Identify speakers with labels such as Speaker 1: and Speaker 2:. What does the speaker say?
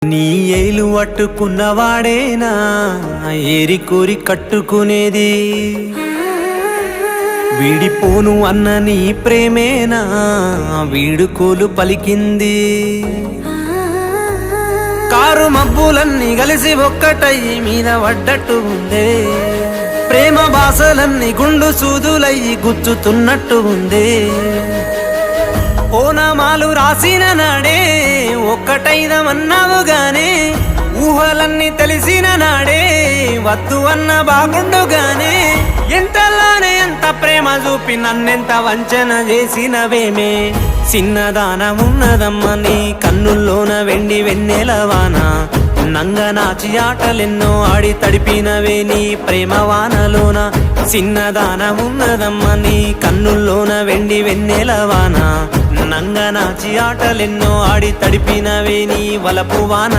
Speaker 1: నీ ఏలు పట్టుకున్నవాడేనా ఏరి కోరి కట్టుకునేది, వీడిపోను అన్న నీ ప్రేమేనా వీడుకోలు పలికింది. కారు మబ్బులన్నీ కలిసి ఒక్కటయ్యి మీద పడ్డట్టు ఉందే, ప్రేమ బాసలన్నీ గుండు సూదులయ్యి గుచ్చుతున్నట్టు ఉందే. ఓనామాలు రాసిన నాడే ఒక్కటైదమన్నావు గానే, ఊహలన్నీ తెలిసిన నాడే వద్దు అన్న బాగుండుగానే. ఎంతలానే ఎంత ప్రేమ చూపి నన్నెంత వంచన చేసినవేమే, చిన్నదానమున్నదమ్మ నీ కన్నుల్లోన వెండి వెన్నెలవాన. నంగనాచి ఆటలెన్నో ఆడి తడిపినవే నీ ప్రేమ వానలోన. చిన్నదానమున్నదమ్మ నీ కన్నుల్లోన వెండి వెన్నెలవాన. నంగనాచి ఆటలెన్నో ఆడి తడిపినవే నీ వలపు వాన.